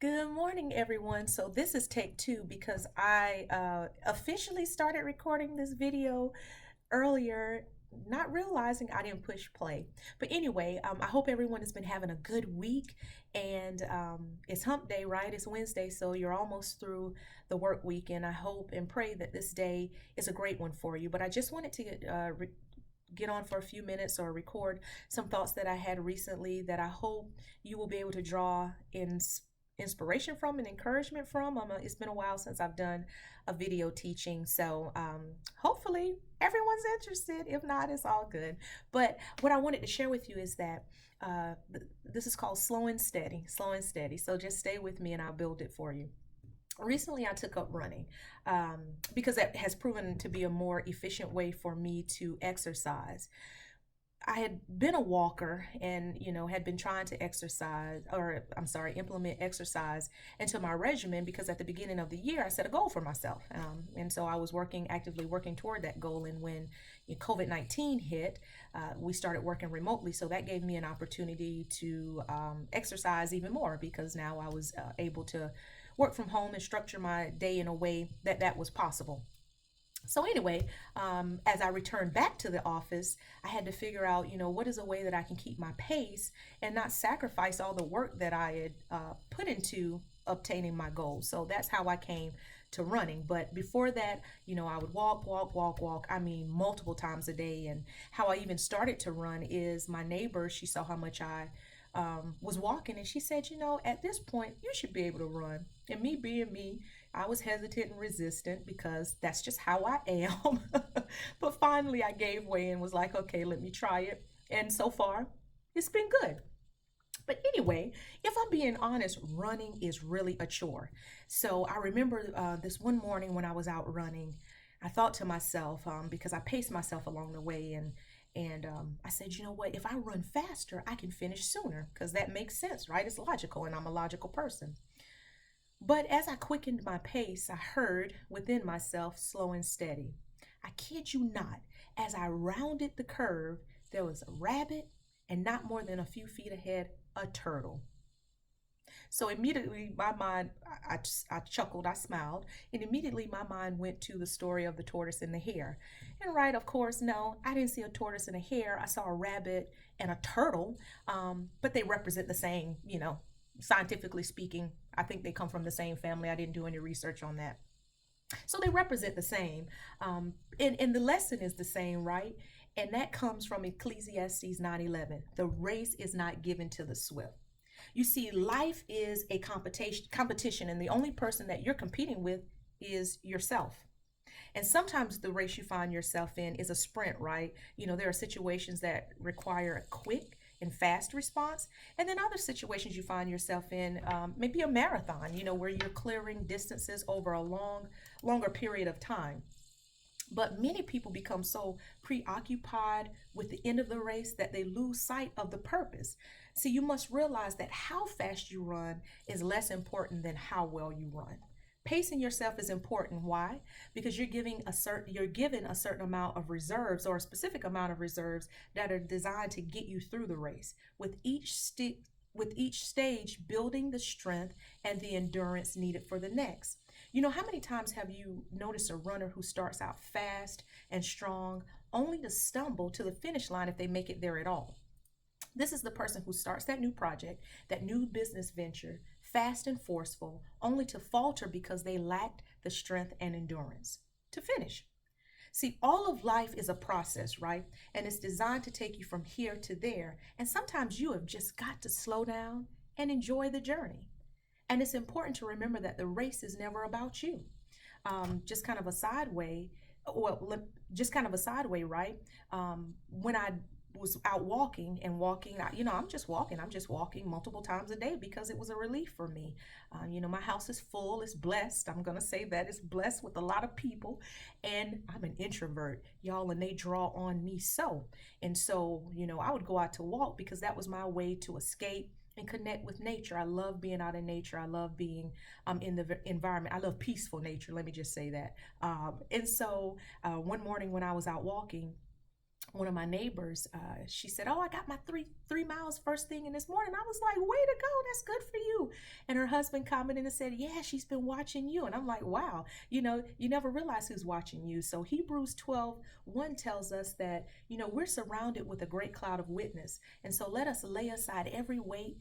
Good morning, everyone. So this is take two because I officially started recording this video earlier, not realizing I didn't push play. But anyway, I hope everyone has been having a good week. And it's hump day, right? It's Wednesday, so you're almost through the work week. And I hope and pray that this day is a great one for you. But I just wanted to get on for a few minutes or record some thoughts that I had recently that I hope you will be able to draw in inspiration from and encouragement from. It's been a while since I've done a video teaching, so hopefully everyone's interested. If not, it's all good. But what I wanted to share with you is that this is called slow and steady, slow and steady. So just stay with me and I'll build it for you. Recently, I took up running because that has proven to be a more efficient way for me to exercise. I had been a walker and, had been trying to implement exercise into my regimen because at the beginning of the year, I set a goal for myself. And so I was actively working toward that goal. And when COVID-19 hit, we started working remotely. So that gave me an opportunity to exercise even more because now I was able to work from home and structure my day in a way that was possible. So anyway, as I returned back to the office, I had to figure out, what is a way that I can keep my pace and not sacrifice all the work that I had put into obtaining my goals. So that's how I came to running. But before that, I would walk, walk, walk, walk. I mean, multiple times a day. And how I even started to run is my neighbor, she saw how much I was walking and she said, at this point, you should be able to run. And me being me, I was hesitant and resistant because that's just how I am. But finally, I gave way and was like, okay, let me try it. And so far, it's been good. But anyway, if I'm being honest, running is really a chore. So I remember this one morning when I was out running, I thought to myself, because I paced myself along the way, and I said, you know what? If I run faster, I can finish sooner because that makes sense, right? It's logical, and I'm a logical person. But as I quickened my pace, I heard within myself, slow and steady. I kid you not, as I rounded the curve, there was a rabbit, and not more than a few feet ahead, a turtle. So immediately my mind, I chuckled, I smiled, and immediately my mind went to the story of the tortoise and the hare. And right, of course, no, I didn't see a tortoise and a hare. I saw a rabbit and a turtle, but they represent the same, scientifically speaking. I think they come from the same family. I didn't do any research on that. So they represent the same. And the lesson is the same, right? And that comes from Ecclesiastes 9:11. The race is not given to the swift. You see, life is a competition, and the only person that you're competing with is yourself. And sometimes the race you find yourself in is a sprint, right? There are situations that require a quick and fast response. And then other situations you find yourself in, maybe a marathon, where you're clearing distances over a longer period of time. But many people become so preoccupied with the end of the race that they lose sight of the purpose. See, you must realize that how fast you run is less important than how well you run. Pacing yourself is important. Why? Because you're given a certain amount of reserves or a specific amount of reserves that are designed to get you through the race. With each stage building the strength and the endurance needed for the next. How many times have you noticed a runner who starts out fast and strong only to stumble to the finish line if they make it there at all? This is the person who starts that new project, that new business venture, fast and forceful, only to falter because they lacked the strength and endurance to finish. See, all of life is a process, right? And it's designed to take you from here to there. And sometimes you have just got to slow down and enjoy the journey. And it's important to remember that the race is never about you. Just kind of a sideway, just kind of a sideway, right? When I was out walking and walking, I'm just walking multiple times a day because it was a relief for me. My house is full, it's blessed. I'm going to say that it's blessed with a lot of people, and I'm an introvert, y'all, and they draw on me so. And so, I would go out to walk because that was my way to escape and connect with nature. I love being out in nature. I love being in the environment. I love peaceful nature. Let me just say that. And so one morning when I was out walking, one of my neighbors, she said, "Oh, I got my three miles first thing in this morning." I was like, "Way to go! That's good for you." And her husband commented and said, yeah, she's been watching you. And I'm like, wow, you never realize who's watching you. So Hebrews 12:1 tells us that, we're surrounded with a great cloud of witness. And so let us lay aside every weight,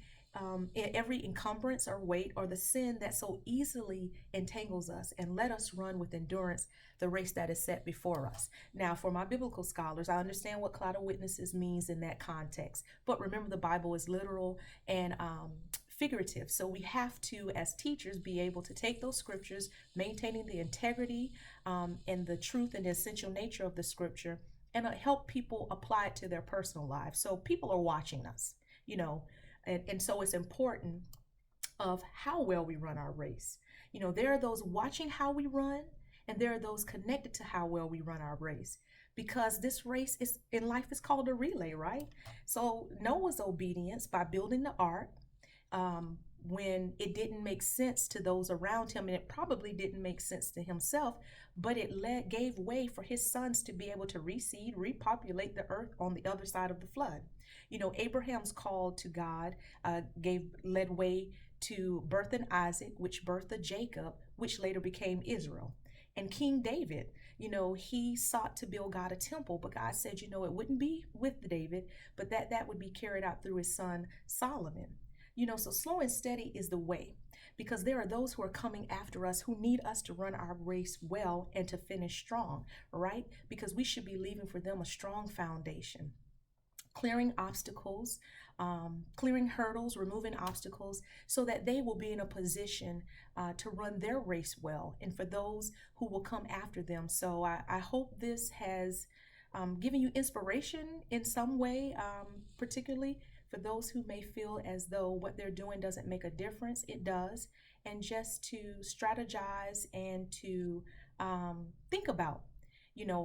every encumbrance or weight or the sin that so easily entangles us, and let us run with endurance the race that is set before us. Now, for my biblical scholars, I understand what cloud of witnesses means in that context, but remember, the Bible is literal and figurative. So we have to, as teachers, be able to take those scriptures, maintaining the integrity and the truth and the essential nature of the scripture, and help people apply it to their personal lives. So people are watching us, and so it's important of how well we run our race. There are those watching how we run, and there are those connected to how well we run our race. Because this race is in life is called a relay, right? So Noah's obedience by building the ark, when it didn't make sense to those around him, and it probably didn't make sense to himself, but it gave way for his sons to be able to reseed, repopulate the earth on the other side of the flood. Abraham's call to God led way to birthing Isaac, which birthed Jacob, which later became Israel. And King David, he sought to build God a temple, but God said, it wouldn't be with David, but that would be carried out through his son Solomon. So slow and steady is the way, because there are those who are coming after us who need us to run our race well and to finish strong, right? Because we should be leaving for them a strong foundation, clearing obstacles, clearing hurdles, removing obstacles, so that they will be in a position to run their race well, and for those who will come after them. So I hope this has given you inspiration in some way, particularly for those who may feel as though what they're doing doesn't make a difference. It does. And just to strategize and to think about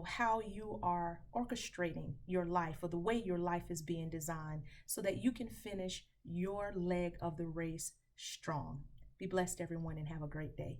how you are orchestrating your life, or the way your life is being designed, so that you can finish your leg of the race strong. Be blessed, everyone, and have a great day.